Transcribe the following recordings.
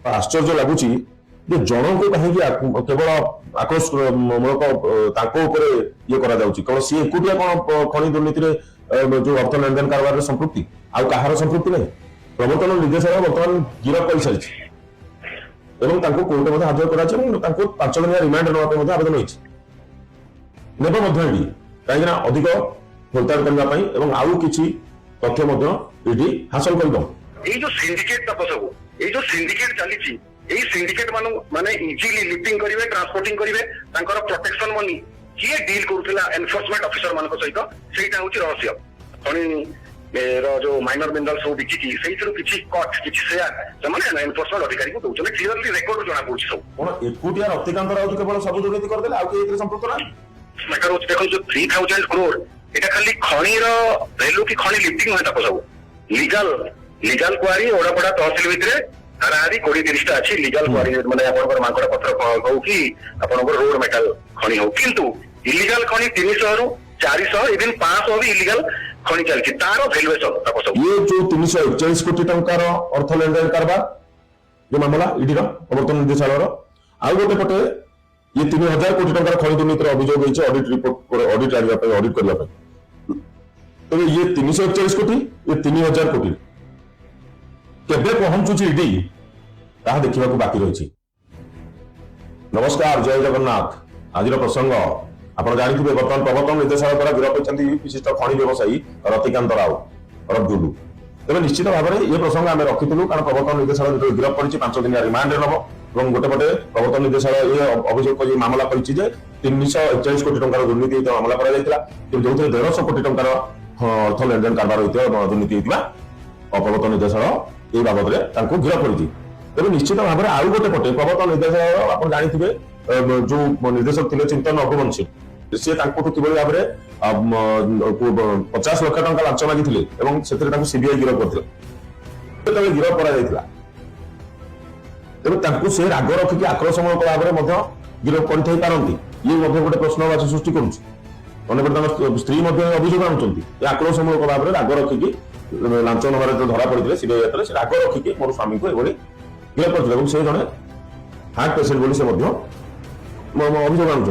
आश्चर्य लगुच जन को कहीं केवल आक्रोश मूलक ये केवल सी एकुटिया कौन खनि दुर्नीति जो अर्थ लेनदेन कारबार संपृक्ति आउ कहार संपृक्ति नहीं प्रवर्तन निर्देशालय बर्तमान गिरफ कर सारी कोर्ट हाजर कर 5 दिन रिमांड नापी आवेदन होती कहीं अधिक खोलताड़ करने आउ किसी तथ्य हासिल कर जो सिंडिकेट तक सब ये जो सिंडिकेट चली सिंडिकेट माने इजिली लिफ्टिंग करेंगे ट्रांसपोर्टिंग करेंगे प्रोटेक्शन मनी किए डील करूला एनफोर्समेंट ऑफिसर मान सहित सेटा हूँ रहस्य खनि जो माइनर मिनरल सब बिकी से कट किसी शेयर एनफोर्समेंट अधिकारी को दौरान क्लीयरली रेकर्ड जना पड़ी सब एकुटिया रतिकांत राउत केवल सब दुर्नीति करदेले आउ के संपृक्त ना मैटर होची देखो जो 3000 करोड़ एटा खाली खनि रो वैल्यू की खनि लिफ्टिंग होता को सब लीगल क्वारी ओडापड़ा तहसिल भितरे हाराहारी 20-30 अच्छी लीगल क्वारी माने आपनकर मांकड़ा पत्र हो कि आपनकर रोड मेटल खनि हो किंतु इलीगल खनि 300 रु 400 इवन 500 भी इलीगल खनि चलछि तारो वैल्यूएशन तको सब ये जो 341 कोटी टंकार अर्थ लेनदेन कारबार जो मामला ईडी रो प्रवर्तन निर्देशालय रो आउ गोटे पटे ये 3000 कोटी टंकार खनि दुर्नीति अभियोग होइछ ऑडिट रिपोर्ट ऑडिट आनिबा पे ऑडिट करबा पे तो ये 341 कोटी ये 3000 कोटी केबे पहुंचुची ईडी ताहा देखिबा को बाकी रहिछि। नमस्कार जय जगन्नाथ आज प्रसंग आप जानते बर्तमान प्रवर्तन निर्देशालय द्वारा गिरफ होती विशिष्ट खनि व्यवसायी रतिकांत राव अरब जुडू तेज निश्चित भाव में ये प्रसंग आम रखिलु कारण प्रवर्तन निर्देशालय जो गिरफ कर 5 दिन रिमांड नब और गोटे पटे प्रवर्तन निर्देशालय ये अभियोग मामला कर 341 कोटी टंकार दुर्नीति मामला कर जो 150 कोटी टंकार अर्थ लेनदेन कारबार होता दुर्नीति प्रवर्तन निर्देशालय ये बाबद में गिरफ कर निश्चित भाव में आउ गोटे पटे प्रवर्तन निर्देशालय आप जानते जो निर्देशक थे चिंतन रघुवंशी सी कि भाव में 50 लाख टंका लांच मागी सीबीआई गिरफ करते गिरफ कर से राग रखिक आक्रोशमूलक भाव में गिरफ करते ये गोटे प्रश्नवाची सृष्टि कर स्त्री अभियोग आणुंट आक्रोशमूलक भाव में राग रखिक लांच नबार धरा पड़ते सीबीआई हाथ में राग रखिक मोर स्वामी को गिरफ करते से जड़े हार्ट पेसेंट बोली से अभियोग आणुंट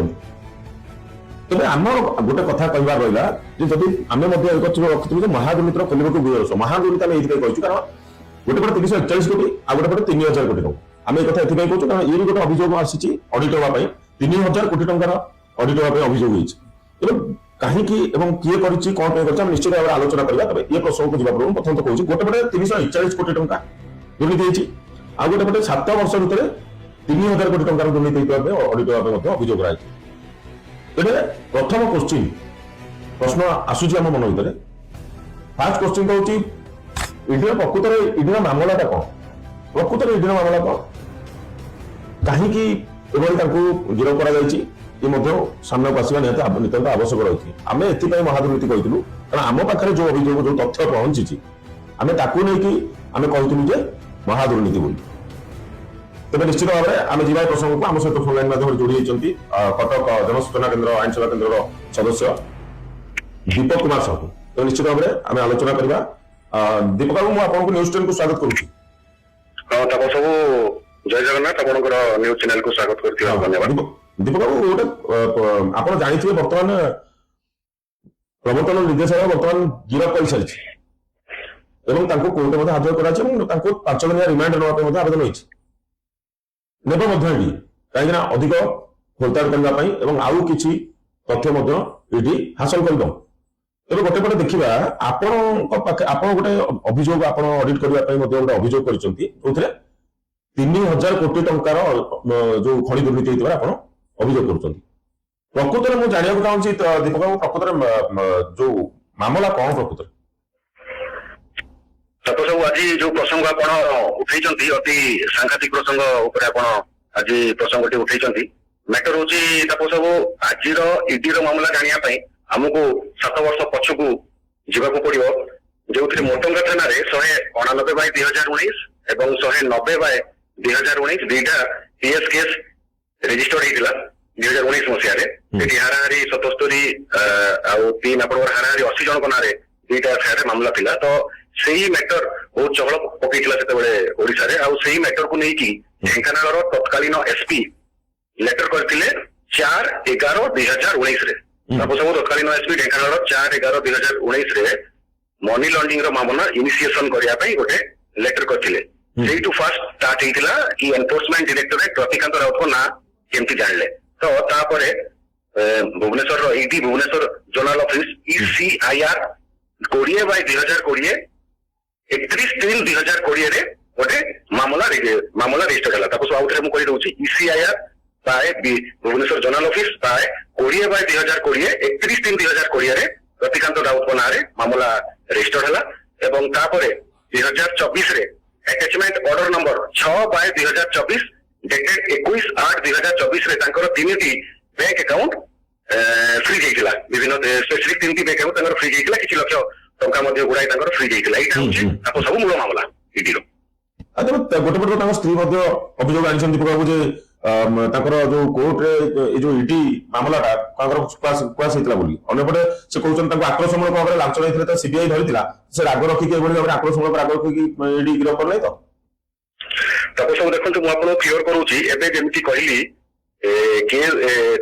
तेज आम गोटे कथा कहबार रहा जदि आम रखी महादुर्नीति खोलने को गुरस महादुर्नीति आम ये कहूँ कारण गोटे पटे 341 कोटी आ गोटे पटे 3000 कोटी टका आम एक कहूँ कारण ये गोटे अभियोग आसी ऑडिट होगापी 3000 कोटी टंकार ऑडिट होगापी अभियोग होती कहीं किए कौन कर निश्चित भाव में आलोचना करवा तब ये प्रसंग को जावा प्रथम तो कहूँ गोटे पटे 341 कोटी टंका दुर्नीति आ गोटे पटे 7 वर्ष भितर 3000 कोटी टंकार दुर्नीति ऑडिट होगा अभियोग रही प्रथम क्वेश्चन प्रश्न आसूची आम मन भर फास्ट क्वेश्चन कौन ईडी प्रकृत ईडी मामलाटा कौन प्रकृत ईडी मामला कौन कहीं गिरफ कर सामना को आसवा नितांत आवश्यक रही आम ए महादुर्नीति कहूँ कारण आम पाखे जो अभियोग जो तथ्य पहुंची आम आम कहूँ महादुर्नीति बोली तेज निश्चित भाव में आम जीवा प्रसंग को आम सहित फोन लाइन माध्यम जोड़ी होती कटक जनसूचना केन्द्र आईन सेवा केन्द्र सदस्य दीपक कुमार साहू तो निश्चित भाव में आम आलोचना करवा दीपक बाबू मुझे न्यूज टेन को स्वागत करुच्ची जय जगन्नाथ आप न्यूज चैनल को स्वागत करथिबा धन्यवाद दीपक बाबू गोटे आप जानते बर्तमान प्रवर्तन निर्देशालय बर्तमान गिरफ कर सारी कोर्ट हाजर कर 5 दिन रिमांड नापी आवेदन होती कहीं अधिक खोलताड़ करने आउ किसी तथ्य हासिल कर गोटे पटे देखा आप गोटे अभियोग ऑडिट करने गोटे अभियोग कर 3000 कोटी टंकार जो खनि दुर्नीति होता अभियोग कर प्रकृत में मुझे जानवा चाहूँगी दीपक बाबू प्रकृत जो मामला कौन प्रकृत सब आज जो प्रसंग आप उठे अति सांघातिक प्रसंग आज प्रसंग उठे मैटर हूँ सब आज ईडी मामला जानापी आमको 7 वर्ष पछकू जावाक पड़ो जो मोटंगा थाना 199/2019 और 190/2019 दुईटा पीएस केस रेजिस्टर्ड होता 2019 मसीह हाराहारी 77 3 हाराहारी 80 जन ना दुईटा एफआईआर मामला थिला तो ସେଇ ମ୍ୟାଟର ବହୁତ ଚହଳ ପକେଇଥିଲା ସେତେବେଳେ ଓଡିଶାରେ। ଆଉ ସେଇ ମ୍ୟାଟରକୁ ନେଇକି ଢେଙ୍କାନାଳର ତତ୍କାଳୀନ ଏସପି ଲେଟର କରିଥିଲେ 4/11/2019 ରେ। ତାକୁ ସବୁ ତତ୍କାଳୀନ ଏସପି ଢେଙ୍କାନାଳର 4/11/2019 ରେ ମନି ଲଣ୍ଡରିଂ ର ମାମଲା ଇନିସିଏସନ କରିବା ପାଇଁ ଗୋଟେ ଲେଟର କରିଥିଲେ। ସେଇଠୁ ଫାର୍ଷ୍ଟ ଷ୍ଟାର୍ଟ ହେଇଥିଲା କି ଏନଫୋର୍ସମେଣ୍ଟ ଡାଇରେକ୍ଟୋରେଟ ରତିକାନ୍ତ ରାଉତଙ୍କ ନାଁ କେମିତି ଜାଣିଲେ। ତ ତାପରେ ଭୁବନେଶ୍ୱରର ED Bhubaneswar zonal office ECIR 20/2020 31/3/2020 ରେ ଗୋଟେ ମାମଲା ରେଜିଷ୍ଟର ହେଲା। ତାକୁ ଆଉ ଥରେ ମୁଁ କହିଦଉଛି ECIR by Bhubaneswar zonal office by 20/2020 31/3/2020 ରେ ରତିକାନ୍ତ ରାଉତଙ୍କ ନାଁରେ ମାମଲା ରେଜିଷ୍ଟର ହେଲା। ଏବଂ ତାପରେ 2024 ରେ ଆଟାଚମେଣ୍ଟ ଅର୍ଡର ନମ୍ବର 6/2024 ଡେଟେଡ 21/8/2024 ରେ ତାଙ୍କର 3ଟି ବ୍ୟାଙ୍କ ଆକାଉଣ୍ଟ ଫ୍ରିଜ ହେଇଥିଲା। ବିଭିନ୍ନ ସ୍ପେସିଫିକ 3ଟି ବ୍ୟାଙ୍କ ଆକାଉଣ୍ଟ ତାଙ୍କର ଫ୍ରିଜ ହେଇଥିଲା। କିଛି ଲକ୍ଷ ଟଙ୍କା ମଧ୍ୟ ଗୁଡାଏ ତାଙ୍କର ଫ୍ରିଜ ହେଇଥିଲା। ଏଇଟା ହଉଛି ତାକୁ ସବୁ ମୂଳ ମାମଲା ଇଡିର। ଗୋଟେ ପଟେ ତାଙ୍କ ସ୍ତ୍ରୀ ମଧ୍ୟ ଅଭିଯୋଗ ଆଣିଛନ୍ତି ପ୍ରଭୁ ଯେ ତାଙ୍କର ଯୋଉ କୋର୍ଟରେ ଏଇ ଯୋଉ ଇଡି ମାମଲାଟା ତାଙ୍କର କ୍ଲାସ ହେଇଥିଲା ବୋଲି। ଅନ୍ୟପଟେ ସେ କହୁଛନ୍ତି ତାଙ୍କୁ ଆକ୍ରୋଶମୂଳକ ଭାବରେ ଲାଞ୍ଚ ନେଇଥିଲେ ତ ସିବିଆଇ ଧରିଥିଲା। ସେ ରାଗ ରଖିକି ଏଭଳି ଭାବରେ ଆକ୍ରୋଶମୂଳକ ରାଗ ରଖିକି ଇଡି ଗିରଫ କରିନାହିଁ ତ। ତାକୁ ସବୁ ଦେଖନ୍ତୁ ମୁଁ ଆପଣଙ୍କୁ କ୍ଲିୟର କରୁଛି। ଏବେ ଯେମିତି କହିଲି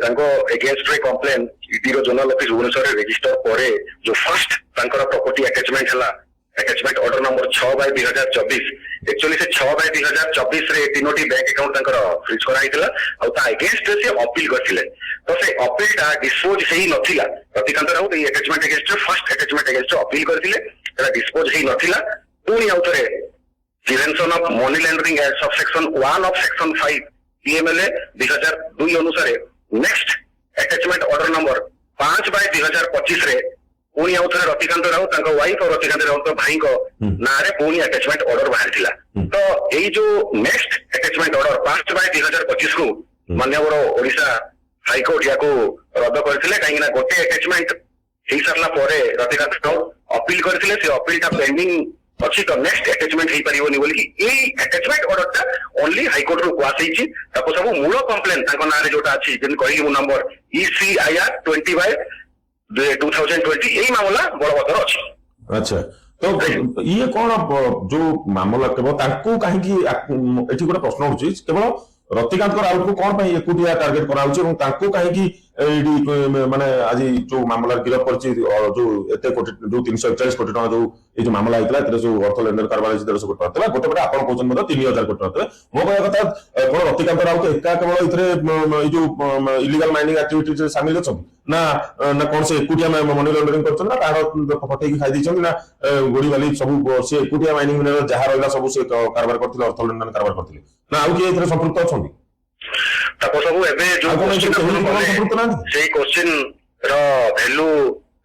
ତାଙ୍କ ଏଗେନଷ୍ଟରେ କମ୍ପ୍ଲେନ ଇଡିର ଜୋନାଲ ଅଫିସ ଭୁବନେଶ୍ୱରରେ ରେଜିଷ୍ଟର ପରେ ଯୋଉ ଫାର୍ଷ୍ଟ ତାଙ୍କର ପ୍ରପର୍ଟି ଆଟାଚମେଣ୍ଟ ହେଲା ଆଟାଚମେଣ୍ଟ ଅର୍ଡର ନମ୍ବର 6/2024 एक्चुअली से 6/2024 रे 3टी बैंक अकाउंट तांकर फ्रीज करा हितला और ता अगेंस्ट से अपील करथिले। तो से अपील ता डिस्पोज हेई नथिला। रतिकांत राउत ए attachment against first attachment against appeal करथिले एटा डिस्पोज हेई नथिला। पुनी आउथरे prevention of money laundering as of section 1 of section 5 PMLA 2002 अनुसार नेक्स्ट अटैचमेंट ऑर्डर नंबर 5/2025 रे पुणी आउथरे रतिकांत राउत तांको वाइफ और रतिकांत राउत भाई को नारे पुणी अटैचमेंट ऑर्डर बाहर थिला। तो एई जो नेक्स्ट अटैचमेंट ऑर्डर 5/2025 को माननीय ओडिशा हाईकोर्ट याको रद्द करथिले। काहे ना गोटे अटैचमेंट हेई सरला परे रतिकांत राउत अपील करथिले। से अपील ता पेंडिंग अछि तो नेक्स्ट अटैचमेंट हेई परिबोनी बोली कि एई अटैचमेंट ऑर्डर ता ओनली हाईकोर्ट रो क्वासैछि। ताको सब मूल कंप्लेन तांको नारे जोटा अछि जेन कहिली मु नंबर ECIR 20/2020 यही मामला बड़बदर अछि। अच्छा तो ये कौन जो मामला केवल तांको काहे कि एठी गोटे प्रश्न होछि केवल रतिकांत राउत को कौन पाई एकुटिया टार्गेट करा होछि এবং तांको काहे कि माने आज जो मामला गिरफ करछि जो एते कोटी जो 341 कोटी टका जो ए जो मामला आइतला एते जो अर्थ लेंडर कारबार 150 कोटी टका गोटे पटे आपण कहउछन मत 3000 कोटी टका मो कहया कथा कोन रतिकांत राउत एका केवल इथरे ए जो इलीगल माइनिंग एक्टिविटीज शामिल अछन ना ना कौन से एकुटिया मनी लॉन्ड्रिंग करछन ना तार फटै की खाइ दिछन ना गोडी वाली सब से एकुटिया माइनिंग मिनरल जहा रहला सब से कारबार करथिले अर्थ लेंडर कारबार करथिले ना आउ कि एथरे संपृक्त अछन ताको सब एबे जो सेही क्वेश्चन रो वैल्यू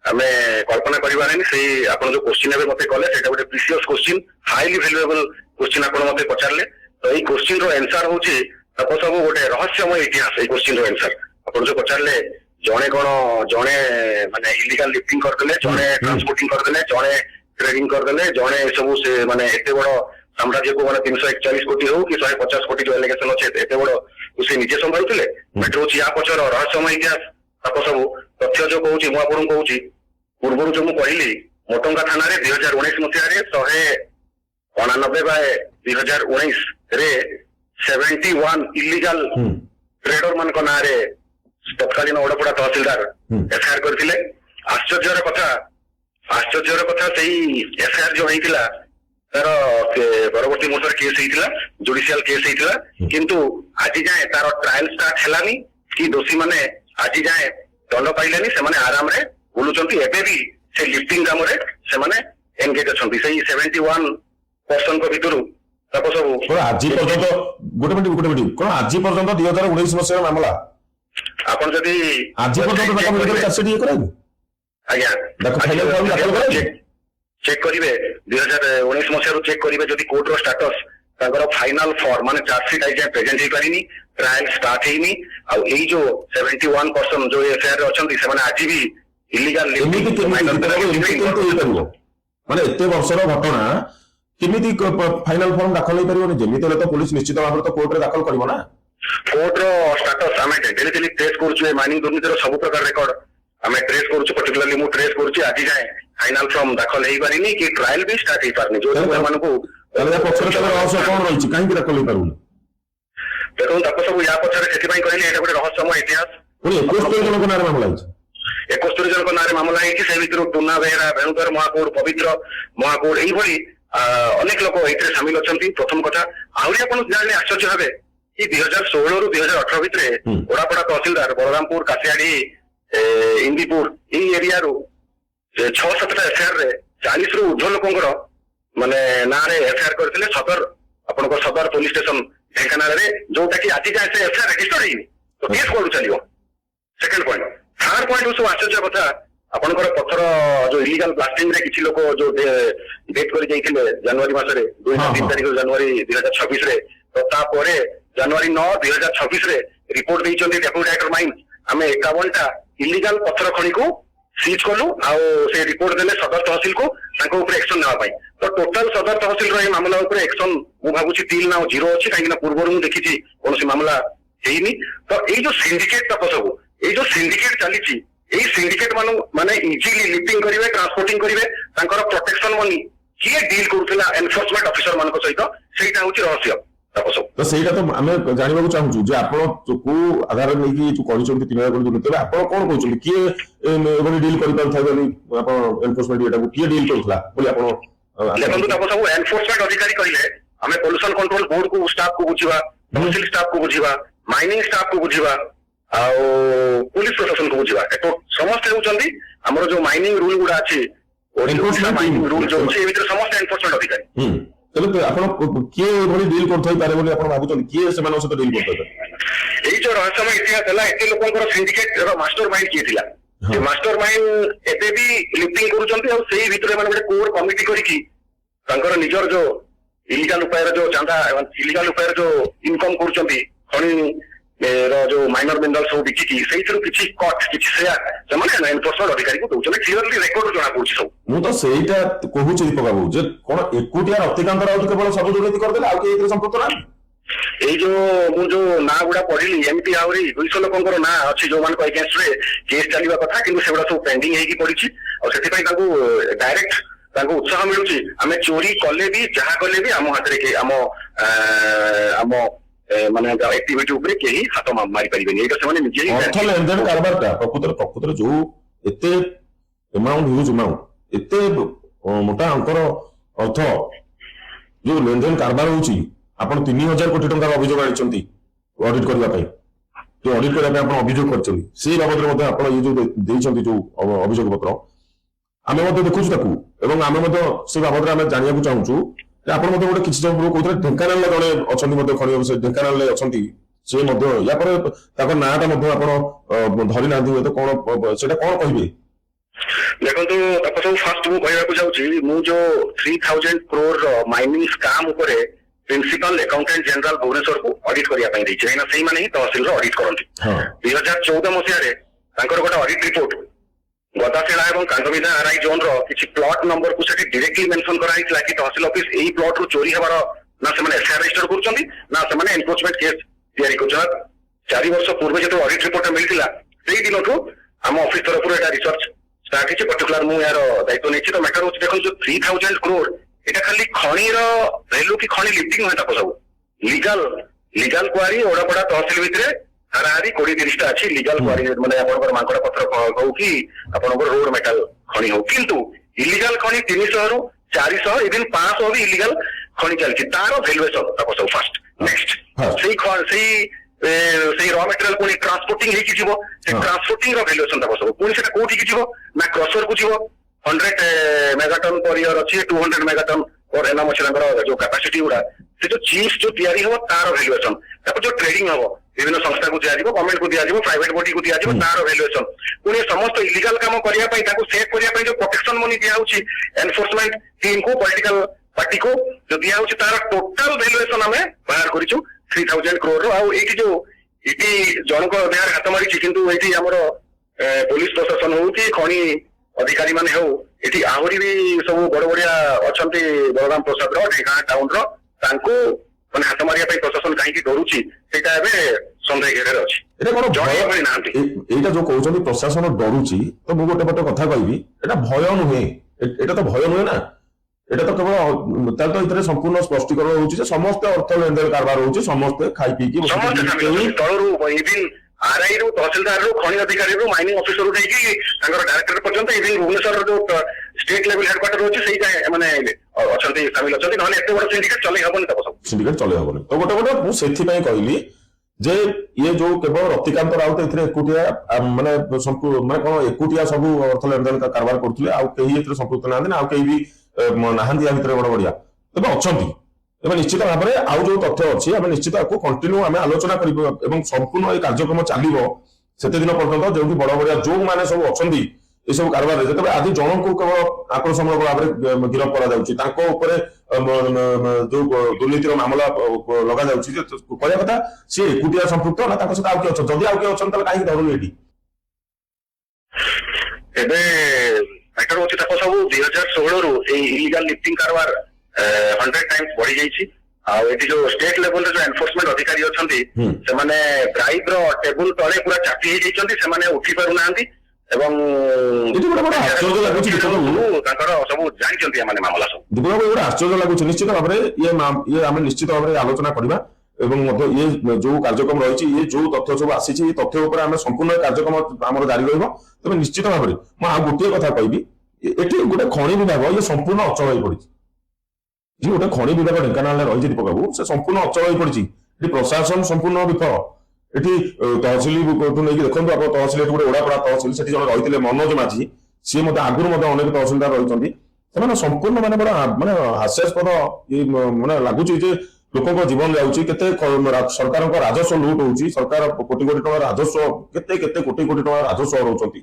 हमें कल्पना करिबा नै। सेही आपण जो क्वेश्चन एबे मते कहले सेटा गोटे precious question highly valuable question आपण मते पचारले। तो एई क्वेश्चन रो आंसर होची ताको सब गोटे रहस्यमय इतिहास। एई क्वेश्चन रो आंसर आपण जो पचारले जणे कोन जणे माने इलीगल लिफ्टिंग करदेले जणे ट्रांसपोर्टिंग करदेले जणे ट्रेडिंग करदेले जणे सब से माने एते बड़ साम्राज्य को माने 341 कोटी हो कि 150 कोटी जो एलिगेशन अछि एते बड़ उसे निजे संभालुले मेट्रो या पचर रहस्यमय इतिहास। ताको सब तथ्य जो कहूची मु आपन कहूची पूर्वरु जो मु कहली मोटंगा थाना रे 2019 मसिया रे 189/2019 रे 71 इलीगल ट्रेडर मान को नारे तत्कालीन ओडपड़ा तहसीलदार एफआईआर करथिले। आश्चर्यर कथा सेही एफआईआर जो हेतिला तार परवर्ती मुहूर्त केस हेतिला जुडिशियल केस हेतिला किंतु आज जाए तार ट्रायल स्टार्ट हेलानी कि दोषी माने आज जाए दंड पाइलेनी से माने आराम रे बुलुचंती। एबे भी से लिफ्टिंग काम रे से माने एंगेज अछंती। सेही 71% को भितरु ताको सब आज पर्यंत गोटे मिनिट कोन आज पर्यंत 2019 मसिया मामला आपण जदी आज पर्यंत ताको मेडिकल चार्जशीट ये कराबो आज्ञा देखो फाइनल फॉर्म दाखल कराबो चेक करिवे 2019 मसिया रो चेक करिवे जदी कोर्ट रो स्टेटस ताकर फाइनल फॉर्म माने चार्जशीट आइ जाय प्रेजेंट हे परिनी ट्रायल स्टार्ट हेनी आ एई जो 71% जो एफआईआर अछंती से माने आज भी इलीगल लिफ्टिंग माने एते वर्षर घटना किमिति फाइनल फॉर्म दाखल हे परिबो जेमिति ले तो पुलिस निश्चित भाबरे तो कोर्ट रे दाखल करबो ना। कोर्ट रो स्टेटस हमें डेली ट्रेस करछु माइनिंग दुर्नीतिर सब प्रकार रिकॉर्ड आम ट्रेस करूँ पर्टिकुलरली मु ट्रेस करूँ आज जाए फाइनाल फॉर्म दाखल हो पारिनी कि ट्रायल भी स्टार्ट हो पारनी जो रहस्य कौन रही कहीं दाखल हो पारुनी देखो ताको सब या पछरे से कहली एटा गोटे रहस्यमय इतिहास 71 जन नाम मामला है 71 जन नाम मामला है से टूना बेहरा वेणुधर महाकूड़ पवित्र महाकूड़ यही अनेक लोक ये सामिल अच्छा प्रथम कथा आहरी आप जाने आश्चर्य हे कि 2016 रु 2018 भितर ओडापड़ा तहसिलदार बलरामपुर काशियाड़ी इंदीपुर यही एरिया रु 6-7टा एफआईआर रे 40 रु ऊर्ध्व लोकंकर माने ना रे एफआईआर करथिले सदर आपन सदर पुलिस स्टेशन ढेंकानाल रे जोटा कि आज जाए से एफआईआर रजिस्टर ହେଇନି तो केस कोड चलियो सेकंड पॉइंट थर्ड पॉइंट सब आश्चर्य कथा आपनकर पत्थर जो इलीगल ब्लास्टिंग रे किछि लोक जो डेट करि जाइथिले जनवरी मासरे 2-3 तारिख जनवरी 2026 रे तो तापरे जनवरी 9 2026 रे रिपोर्ट दैछन्ती डेप्यूटी डायरेक्टर माइन आमे 51टा इलीगल पत्थर खणी को सीज कलु आ से रिपोर्ट देले सदर तहसील को तांको ऊपर एक्शन नेवा पाई तो टोटल सदर तहसील रो मामला ऊपर एक्शन मु भाबुची 3 ना 0 अछि काहे ना पूर्वरु मु देखिछि कोनसी मामला हेइनी तो एई जो सिंडिकेट तक सब एई जो सिंडिकेट चलीछि एई सिंडिकेट माने इजीली लिफ्टिंग करिवे ट्रांसपोर्टिंग करिवे तांकर प्रोटेक्शन मनी किए डील करूथिला एनफोर्समेंट ऑफिसर मानको सहित सेटा होछि रहस्य तो ସେଇଟା ତ ଆମେ ଜାଣିବାକୁ ଚାହୁଁଛୁ ଯେ ଆପଣ କୋଉ ଆଧାରରେ ନେଇକି ଯୋଉ କହିଛନ୍ତି 3000 କୋଟି ତେବେ ଆପଣ କଣ କହୁଛନ୍ତି କିଏ ଏଭଳି ଡିଲ୍ କରିପାରୁଥାଏ ବୋଲି ଆପଣ ଏନଫୋର୍ସମେଣ୍ଟ ଏଟାକୁ କିଏ ଡିଲ୍ କରୁଥିଲା ବୋଲି ଆପଣ ଦେଖନ୍ତୁ ତାକୁ ସବୁ ଏନଫୋର୍ସମେଣ୍ଟ ଅଧିକାରୀ କହିଲେ ଆମେ ପଲ୍ୟୁସନ କଣ୍ଟ୍ରୋଲ ବୋର୍ଡ କୁ ଷ୍ଟାଫ କୁ ବୁଝିବା ତହସିଲ ଷ୍ଟାଫ କୁ ବୁଝିବା ମାଇନିଂ ଷ୍ଟାଫ କୁ ବୁଝିବା ଆଉ ପୁଲିସ ପ୍ରଶାସନ କୁ ବୁଝିବା ଏତ ସମସ୍ତେ ହେଉଛନ୍ତି ଆମର ଯୋଉ ମାଇନିଂ ରୁଲ ଗୁଡା ଅଛି ମାଇନିଂ ରୁଲ ଯୋଉ ଅଛି ଏ ଭିତରେ ସମସ୍ତେ ଏନଫୋର୍ସମେଣ୍ଟ ଅଧିକାରୀ ତେବେ ଆପଣ କିଏ ଏଭଳି ଡିଲ୍ କରୁଥାଇ ପାରେ ବୋଲି ଆପଣ ଭାବୁଛନ୍ତି କିଏ ସେମାନଙ୍କ ସହିତ ଡିଲ୍ କରୁଥାଏ ଏଇ ଯୋଉ ରହସ୍ୟମୟ ଇତିହାସ ହେଲା ଏତେ ଲୋକଙ୍କର ସିଣ୍ଡିକେଟ ର ମାଷ୍ଟର ମାଇଣ୍ଡ କିଏ ଥିଲା ସେ ମାଷ୍ଟର ମାଇଣ୍ଡ ଏବେ ବି ଲିଫ୍ଟିଂ କରୁଛନ୍ତି ଆଉ ସେଇ ଭିତରେ ମାନେ ଗୋଟେ କୋର କମିଟି କରିକି ତାଙ୍କର ନିଜର ଯୋଉ ଇଲିଗାଲ ଉପାୟରେ ଯୋଉ ଚାନ୍ଦା ଇଲିଗାଲ ଉପାୟରେ ଯୋଉ ଇନକମ କରୁଛନ୍ତି ଖଣି ର ଯୋଉ ମାଇନର ମିନେରାଲ ସବୁ ବିକିକି ସେଇଥିରୁ କିଛି କଟ୍ କିଛି ସେୟାର ସେମାନେ ଏନଫୋର୍ସମେଣ୍ଟ ଅଧିକାରୀକୁ ଦଉଛନ୍ତି କ୍ଲିୟରଲି ରେକର୍ଡ ଜଣା ପଡୁଛି ସବୁ ମୁଁ ତ ସେଇଟା କହୁଛି ଦୀପକ ବାବୁ ଯେ କଣ ଏକୁଟିଆ ରତିକାନ୍ତ ରାଉତ କେବଳ ସବୁ ଦୁର୍ନୀତି କରିଦେଲେ ଆଉ କେହି ଏଥିରେ ସମ୍ପୃକ୍ତ ନାହିଁ ଏଇ ଯୋଉ ମୁଁ ଯୋଉ ନାଁ ଗୁଡା ପଢିଲି ଏମିତି ଆହୁରି 200 ଲୋକଙ୍କର ନାଁ ଅଛି ଯୋଉମାନଙ୍କ ଏଗେନ୍ଷ୍ଟରେ କେସ୍ ଚାଲିବା କଥା କିନ୍ତୁ ସେଗୁଡା ସବୁ ପେଣ୍ଡିଂ ହେଇକି ପଡିଛି ଆଉ ସେଥିପାଇଁ ତାଙ୍କୁ ଡାଇରେକ୍ଟ ତାଙ୍କୁ ଉତ୍ସାହ ମିଳୁଛି ଆମେ ଚୋରି କଲେ ବି ଯାହା କଲେ ବି ଆମ ହାତରେ ଆମ ମାନେ ଆକ୍ଟିଭିଟି ଉପରେ କେହି ହାତ ମାରି ପାରିବେନି ଏଇଟା ସେମାନେ ନିଜେ ହିଁ ଅର୍ଥ ଲେନଦେନ କାରବାରଟା ପ୍ରକୃତରେ ଯୋଉ ଏତେ ଏମାଉଣ୍ଟ ହ୍ୟୁଜ ଏମାଉଣ୍ଟ ଏତେ ମୋଟା ଅଙ୍କର ଅର୍ଥ ଯୋଉ ଲେନଦେନ କାରବାର ହଉଛି ଆପଣ 3000 କୋଟି ଟଙ୍କାର ଅଭିଯୋଗ ଆଣିଛନ୍ତି ଅଡିଟ୍ କରିବା ପାଇଁ ଯୋଉ ଅଡିଟ୍ କରିବା ପାଇଁ ଆପଣ ଅଭିଯୋଗ କରିଛନ୍ତି ସେଇ ବାବଦରେ ମଧ୍ୟ ଆପଣ ଏଇ ଯୋଉ ଦେଇଛନ୍ତି ଯୋଉ ଅଭିଯୋଗ ପତ୍ର ଆମେ ମଧ୍ୟ ଦେଖୁଛୁ ତାକୁ ଏବଂ ଆମେ ମଧ୍ୟ ସେଇ ବାବଦରେ ଆମେ ଜାଣିବାକୁ ଚାହୁଁଛୁ ଆପଣ ମଧ୍ୟ ଗୋଟେ କିଛି ସମୟ ପୂର୍ବରୁ କହୁଥିଲେ ଢେଙ୍କାନାଳରେ ଜଣେ ଅଛନ୍ତି ମଧ୍ୟ ଖଣି ବ୍ୟବସାୟୀ ଢେଙ୍କାନାଳରେ ଅଛନ୍ତି ସେ ମଧ୍ୟ ୟା ପରେ ତାଙ୍କ ନାଁଟା ମଧ୍ୟ ଆପଣ ଧରି ନାହାନ୍ତି ହୁଏତ କଣ ସେଟା କଣ କହିବେ ଦେଖନ୍ତୁ ତାକୁ ସବୁ ଫାଷ୍ଟ ମୁଁ କହିବାକୁ ଯାଉଛି ମୁଁ ଯୋଉ 3000 crore ର ମାଇନିଂ ସ୍କାମ ଉପରେ ପ୍ରିନ୍ସିପାଲ ଆକାଉଣ୍ଟାଣ୍ଟ ଜେନେରାଲ ଭୁବନେଶ୍ୱରକୁ ଅଡିଟ୍ କରିବା ପାଇଁ ଦେଇଛି କାହିଁକିନା ସେଇମାନେ ହିଁ ତହସିଲର ଅଡିଟ୍ କରନ୍ତି 2014 ମସିହାରେ ତାଙ୍କର ଗୋଟେ ଅଡିଟ୍ ରିପୋର୍ଟ ଗଦାଶିଳା ଏବଂ କାଣ୍ଡବିଧା ଆରଆଇ ଜୋନ ର କିଛି ପ୍ଲଟ ନମ୍ବର କୁ ସେଠି ଡିରେକ୍ଟଲି ମେନସନ କରାଯାଇଥିଲା କି ତହସିଲ ଅଫିସ ଏଇ ପ୍ଲଟ ରୁ ଚୋରି ହେବାର ନା ସେମାନେ ଏଫଆଇଆର ରେଜିଷ୍ଟର କରୁଛନ୍ତି ନା ସେମାନେ ଏନଫୋର୍ସମେଣ୍ଟ କେସ୍ ତିଆରି କରୁଛନ୍ତି 4 ବର୍ଷ ପୂର୍ବେ ଯେତେବେଳେ ଅଡିଟ୍ ରିପୋର୍ଟ ମିଳିଥିଲା ସେଇ ଦିନଠୁ ଆମ ଅଫିସ ତରଫରୁ ଏଟା ରିସର୍ଚ୍ଚ ଷ୍ଟାର୍ଟ ହେଇଛି ପର୍ଟିକୁଲାର ମୁଁ ଏହାର ଦାୟିତ୍ୱ ନେଇଛି ତ ମ୍ୟାଟର ହଉଛି ଦେଖନ୍ତୁ 3000 crore এটা খালি খনির ভ্যালু কি খনি লিফটিং হয় তাকে সব লিগাল কোয়ারি ওড়াপড়া তহসিল ভিতরে হারাহারি 20-30টা আছে লিগাল কোয়ারি মানে আপনার মাଙ୍କড় পত্র হও কি আপনার রোড মেটাল খনি হও কিন্তু ইলিগাল খনি 300 রু 400 ইভেন 500 भी ইলিগাল খনি চালছি তার ভ্যালুয়েশন তাকে সব ফার্স্ট নেক্সট সেই র মেটেরিয়াল কোনি ট্রান্সপোর্টিং ହେଇକି ଯିବ ସେ ଟ୍ରାନ୍ସପୋର୍ଟିଂ ର ଭ୍ୟାଲୁଏସନ ତାକୁ ସବୁ ପୁଣି ସେଟା କୋଉଠିକି ଯିବ ନା କ୍ରସର କୁ ଯିବ 100 मेगाटन पर ईयर अच्छी 200 मेगाटन और एनम अच्छी जो कैपेसिटी गुड़ा से जो चिप्स जो तैयारी हो तार वैल्यूएशन तापर जो ट्रेडिंग हो विभिन्न संस्था को दिया गवर्नमेंट को दिया प्राइवेट बॉडी को दिया तार वैल्यूएशन पुणी समस्त इलीगल काम करने सेव करने जो प्रोटेक्शन मनी दिया एनफोर्समेंट टीम को पॉलिटिकल पार्टी को जो दिया तार टोटाल वैल्यूएशन आम बाहर कर 3000 crore आईटी जो ये जनक देहार हाथ मारी किंतु ये आमर पुलिस प्रशासन हो कि खनि अधिकारी माने हो एठी आहुरी भी सब बड़ बड़िया अछंती बलराम प्रसाद रो ढेंकानाल टाउन रो तांको माने हाथ मारिया पे प्रशासन काहे की डरुची सेटा एबे ସନ୍ଦେହ ଘେରରେ ଅଛି। এটা কোন ଜଣେଇ କରିନାହାନ୍ତି। এইটা ଯୋଉ କହୁଛନ୍ତି ପ୍ରଶାସନ ଡରୁଛି ତ ମୁଁ ଗୋଟେ ପଟେ କଥା କହିବି এটা ଭୟ ନୁହେଁ এটা ତ ଭୟ ନୁହେଁ ନା এটা ତ କେବଳ ତାର ତ ଏଥିରେ ସମ୍ପୂର୍ଣ୍ଣ ସ୍ପଷ୍ଟୀକରଣ ହଉଛି ଯେ ସମସ୍ତେ ଅର୍ଥ ଲେନଦେନ କାରବାର ହଉଛି ସମସ୍ତେ ଖାଇ ପିଇକି ସମସ୍ତେ ସାମିଲ ଅଛନ୍ତି ତଳରୁ ଇଭିନ୍ ଆର୍ଆଇ ରୁ ତହସିଲଦାର ରୁ ଖଣି ଅଧିକାରୀରୁ ମାଇନିଂ ଅଫିସରରୁ ନେଇକି ତାଙ୍କର ଡାଇରେକ୍ଟର ପର୍ଯ୍ୟନ୍ତ ଇଭିନ୍ ଭୁବନେଶ୍ୱରର ଯୋଉ ଷ୍ଟେଟ ଲେଭେଲ ହେଡକ୍ୱାର୍ଟର ଅଛି ସେଇଟା ମାନେ ଅଛନ୍ତି ସାମିଲ ଅଛନ୍ତି ନହେଲେ ଏତେ ବଡ ସିଣ୍ଡିକେଟ ଚଲେଇ ହବନି ତାକୁ ସବୁ ସିଣ୍ଡିକେଟ ଚଲେଇ ହବନି ତ ଗୋଟେ ମୁଁ ସେଥିପାଇଁ କହିଲି ଯେ ଇଏ ଯୋଉ କେବଳ ରତିକାନ୍ତ ରାଉତ ଏଥିରେ ଏକୁଟିଆ ମାନେ ମାନେ କଣ ଏକୁଟିଆ ସବୁ ଅର୍ଥ ଲେନଦେନ କାରବାର କରୁଥିଲେ ଆଉ କେହି ଏଥିରେ ସମ୍ପୃକ୍ତ ନାହାନ୍ତି ନା ଆଉ କେହି ବି ନାହାନ୍ତି ୟା ଭିତରେ ବଡ ବଡିଆ ତେବେ ଅଛନ୍ତି ଏବେ ନିଶ୍ଚିତ ଭାବରେ ଆଉ ଯୋଉ ତଥ୍ୟ ଅଛି ଆମେ ନିଶ୍ଚିତ ଆକୁ କଣ୍ଟିନ୍ୟୁ ଆମେ ଆଲୋଚନା କରିବୁ ଏବଂ ସମ୍ପୂର୍ଣ୍ଣ এই କାର୍ଯ୍ୟକ୍ରମ ଚାଲିବ ସେତେ ଦିନ ପର୍ଯ୍ୟନ୍ତ ଯୋଉଠି ବଡ ବଡିଆ ଯୋଉମାନେ ସବୁ ଅଛନ୍ତି ଏସବୁ କାରବାରରେ ଯେତେବେଳେ ଆଜି ଜଣଙ୍କୁ କେବଳ ଆକ୍ରୋଶମୂଳକ ଭାବରେ ଗିରଫ କରାଯାଉଛି ତାଙ୍କ ଉପରେ ଯୋଉ ଦୁର୍ନୀତିର ମାମଲା ଲଗାଯାଉଛି ଯେ କହିବା କଥା ସିଏ ଏକୁଟିଆ ସମ୍ପୃକ୍ତ ନା ତାଙ୍କ ସହିତ ଆଉ କିଏ ଅଛନ୍ତି ଯଦି ଆଉ କିଏ ଅଛନ୍ତି ତାହେଲେ କାହିଁକି ଧରୁନି ଏଠି ଏବେ ମ୍ୟାଟର ହଉଛି ତାକୁ ସବୁ 2016ରୁ ଏଇ ଇଲିଗାଲ ଲିଫ୍ଟିଂ କାରବାର 100 ଟାଇମ୍ସ ବଢି ଯାଇଛି ଆଉ ଏଠି ଯୋଉ ଷ୍ଟେଟ ଲେଭେଲରେ ଯୋଉ ଏନଫୋର୍ସମେଣ୍ଟ ଅଧିକାରୀ ଅଛନ୍ତି ସେମାନେ ବ୍ରାଇବ ର ଟେବୁଲ ତଳେ ପୁରା ଚାପି ହେଇଯାଇଛନ୍ତି ସେମାନେ ଉଠି ପାରୁନାହାନ୍ତି ଏବଂ ତାଙ୍କର ସବୁ ଜାଣିଛନ୍ତି ଏମାନେ ମାମଲା ସବୁ ଦୀପକ ଗୋଟେ ଆଶ୍ଚର୍ଯ୍ୟ ଲାଗୁଛି ନିଶ୍ଚିତ ଭାବରେ ଇଏ ଆମେ ନିଶ୍ଚିତ ଭାବରେ ଆଲୋଚନା କରିବା ଏବଂ ମଧ୍ୟ ଇଏ ଯୋଉ କାର୍ଯ୍ୟକ୍ରମ ରହିଛି ଇଏ ଯୋଉ ତଥ୍ୟ ସବୁ ଆସିଛି ଏ ତଥ୍ୟ ଉପରେ ଆମେ ସମ୍ପୂର୍ଣ୍ଣ କାର୍ଯ୍ୟକ୍ରମ ଆମର ଜାରି ରହିବ ତେବେ ନିଶ୍ଚିତ ଭାବରେ ମୁଁ ଆଉ ଗୋଟିଏ କଥା କହିବି ଏଠି ଗୋଟେ ଖଣି ବିଭାଗ ଇଏ ସମ୍ପୂର୍ଣ୍ଣ ଅଚଳ ହେଇ ପଡିଛି ଯିଏ ଗୋଟେ ଖଣି ବିଭାଗ ଢେଙ୍କାନାଳରେ ରହିଛି ଦୀପକ ବାବୁ ସେ ସମ୍ପୂର୍ଣ୍ଣ ଅଚଳ ହେଇ ପଡିଛି ଏଠି ପ୍ରଶାସନ ସମ୍ପୂର୍ଣ୍ଣ ବିଫଳ ଏଠି ତହସିଲଠୁ ନେଇକି ଦେଖନ୍ତୁ ଆପଣ ତହସିଲ ଏଠି ଗୋଟେ ଓଡାପଡା ତହସିଲ ସେଠି ଜଣେ ରହିଥିଲେ ମନୋଜ ମାଝୀ ସିଏ ମଧ୍ୟ ଆଗରୁ ମଧ୍ୟ ଅନେକ ତହସିଲଦାର ରହିଛନ୍ତି ସେମାନେ ସମ୍ପୂର୍ଣ୍ଣ ମାନେ ବଡ ମାନେ ହାସ୍ୟାସ୍ପଦ ମାନେ ଲାଗୁଛି ଯେ ଲୋକଙ୍କ ଜୀବନ ଯାଉଛି କେତେ ସରକାରଙ୍କ ରାଜସ୍ୱ ଲୁଟ ହଉଛି ସରକାର କୋଟି କୋଟି ଟଙ୍କା ରାଜସ୍ୱ କେତେ କେତେ କୋଟି କୋଟି ଟଙ୍କା ରାଜସ୍ୱ ହରଉଛନ୍ତି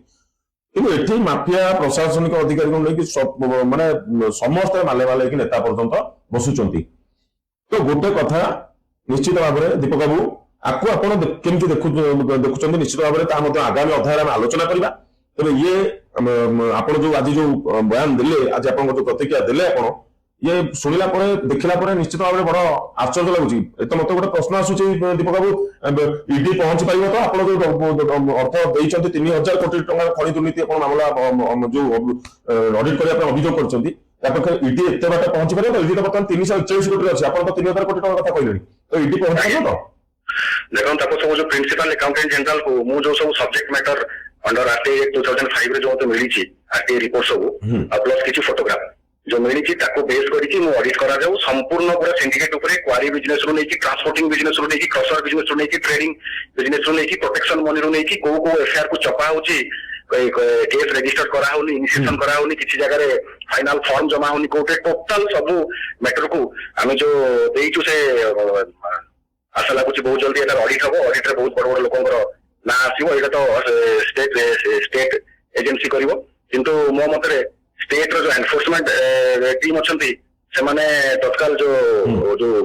କିନ୍ତୁ ଏଠି ମାଫିଆ ପ୍ରଶାସନିକ ଅଧିକାରୀଙ୍କୁ ନେଇକି ମାନେ ସମସ୍ତେ ମାଲେ ମାଲେ ହେଇକି ନେତା ପର୍ଯ୍ୟନ୍ତ ବସୁଛନ୍ତି ତ ଗୋଟେ କଥା ନିଶ୍ଚିତ ଭାବରେ ଦୀପକ ବାବୁ ଆକୁ ଆପଣ କେମିତି ଦେଖୁଛନ୍ତି ନିଶ୍ଚିତ ଭାବରେ ତା ମଧ୍ୟ ଆଗାମୀ ଅଧ୍ୟାୟରେ ଆମେ ଆଲୋଚନା କରିବା ତେବେ ଇଏ ଆପଣ ଯୋଉ ଆଜି ଯୋଉ ବୟାନ ଦେଲେ ଆଜି ଆପଣଙ୍କ ଯୋଉ ପ୍ରତିକ୍ରିୟା ଦେଲେ ଆପଣ ଇଏ ଶୁଣିଲା ପରେ ଦେଖିଲା ପରେ ନିଶ୍ଚିତ ଭାବରେ ବଡ ଆଶ୍ଚର୍ଯ୍ୟ ଲାଗୁଛି ଏତ ମତେ ଗୋଟେ ପ୍ରଶ୍ନ ଆସୁଛି ଦୀପକ ବାବୁ ଇଡି ପହଞ୍ଚି ପାରିବ ତ ଆପଣ ଯୋଉ ଅର୍ଥ ଦେଇଛନ୍ତି 3000 କୋଟି ଟଙ୍କା ଖଣି ଦୁର୍ନୀତି ଆପଣ ମାମଲା ଯୋଉ ଅଡିଟ କରିବା ପାଇଁ ଅଭିଯୋଗ କରିଛନ୍ତି ତା ପାଖରେ ଇଡି ଏତେ ବାଟ ପହଞ୍ଚି ପାରିବ ତ ଇଡି ତ ବର୍ତ୍ତମାନ 341 କୋଟି ଅଛି ଆପଣ ତ 3000 କୋଟି ଟଙ୍କା କଥା କହିଲେଣି ତ ଇଡି ପହଞ୍ଚି ପାରିବ ତ ଦେଖନ୍ତୁ ତାକୁ ସବୁ ଯୋଉ ପ୍ରିନ୍ସିପାଲ ଆକାଉଣ୍ଟାଣ୍ଟ ଜେନେରାଲ କୁ ମୁଁ ଯୋଉ ସବୁ ସବଜେକ୍ଟ ମ୍ୟାଟର अंडर आरटीआई 2005 रे जो मते मिली आरटीआई रिपोर्ट सब आ प्लस किछि फोटोग्राफ जो मिली ताको बेस करिकि मु ऑडिट करा जाऊ संपूर्ण पूरा सिंडिकेट ऊपर क्वारी बिजनेस रो नेकी ट्रांसपोर्टिंग बिजनेस रो नेकी क्रशर बिजनेस रो नेकी ट्रेडिंग बिजनेस रो नेकी प्रोटेक्शन मनी रो नेकी को एफआईआर को चपा होची केस रजिस्टर करा होनी इनिशिएशन करा होनी किछि जगह रे फाइनल फॉर्म जमा होनी कोटे टोटल सब मैटर को आमे जो देइछु से आशा लागुची बहुत जल्दी एटा ऑडिट हबो ऑडिट रे बहुत बड़ बड़ लोकंकर ना आसीबो एटा तो स्टेट एजेंसी करिवो किंतु मो मतरे स्टेट रो जो एनफोर्समेंट टीम अछंती से माने तत्काल जो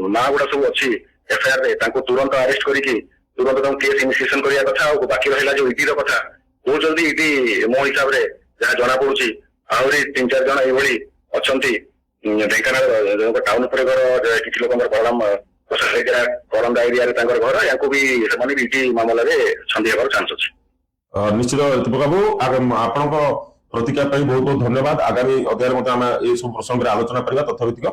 ना गुडा सब अछि एफआईआर रे तांको तुरंत अरेस्ट करिकि तुरंत तांको केस इनिशिएशन करिया कथा और बाकी रहला जो ईडी रो कथा बहुत जल्दी ईडी मो हिसाब रे जहा जणा पडुची आउरी 3-4 जण एभली अछंती ढेंकानाल टाउन पर घर किछि लोकंकर प्रॉब्लम करंदा एरिया रे तांकर घर याको भी सेमाने भी ईडी मामला रे छंदी हेबार चांस अछि निश्चित दीपक बाबू आपनक प्रतिक्रिया बहुत बहुत धन्यवाद आगामी अध्याय मते हम ए सब प्रसंग रे आलोचना करबा तथाभितिक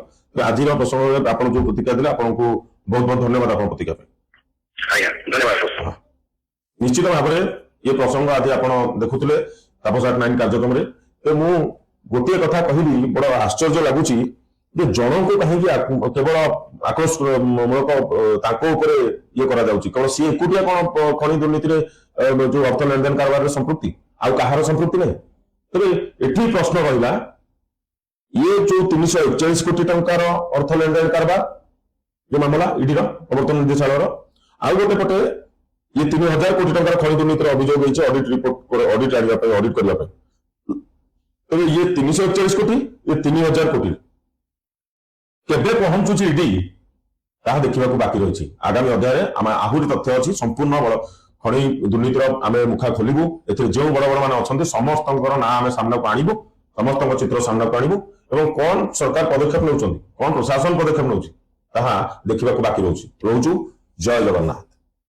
आज प्रसंग रे आपन जो प्रतिक्रिया दिले आपनको बहुत बहुत धन्यवाद आपन प्रतिक्रिया पे आज्ञा धन्यवाद निश्चित भाव में ये प्रसंग आज आप देखुले तापस 9 कार्यक्रम रे तो मु गोटे कथा कहली बड़ आश्चर्य लगुच जन को कहीं केवल आक्रोशमूलक ये केवल सी एकुटिया कौन खनि दुर्नीति जो अर्थ लेनदेन कारबार संपृक्ति आउ कहार संपृक्ति नहीं तेरे एठी प्रश्न रहा ये जो 341 कोटी टंकार अर्थ लेनदेन कारबार जो मामला ईडी प्रवर्तन निर्देशालय आउ गोटे पटे ये 3000 कोटी टंकार खनि दुर्नीति अभियोग होती ऑडिट रिपोर्ट ऑडिट ऑडिट करने तो ये 341 कोटी ये 3000 कोटी केबे पहुंचुची ईडी ताहा देखा बाकी रही आगामी अध्याय आम आहरी तथ्य अच्छी संपूर्ण खनि दुर्नीतिर आम मुखा खोलू जो बड़ बड़ मान अच्छा समस्त ना आम सामना को आणबू समस्त चित्र सामना को आणबू और कौन सरकार पदक्षेप नौ कौन प्रशासन पदक्षेप नौ देखा बाकी रोचु जय जगन्नाथ।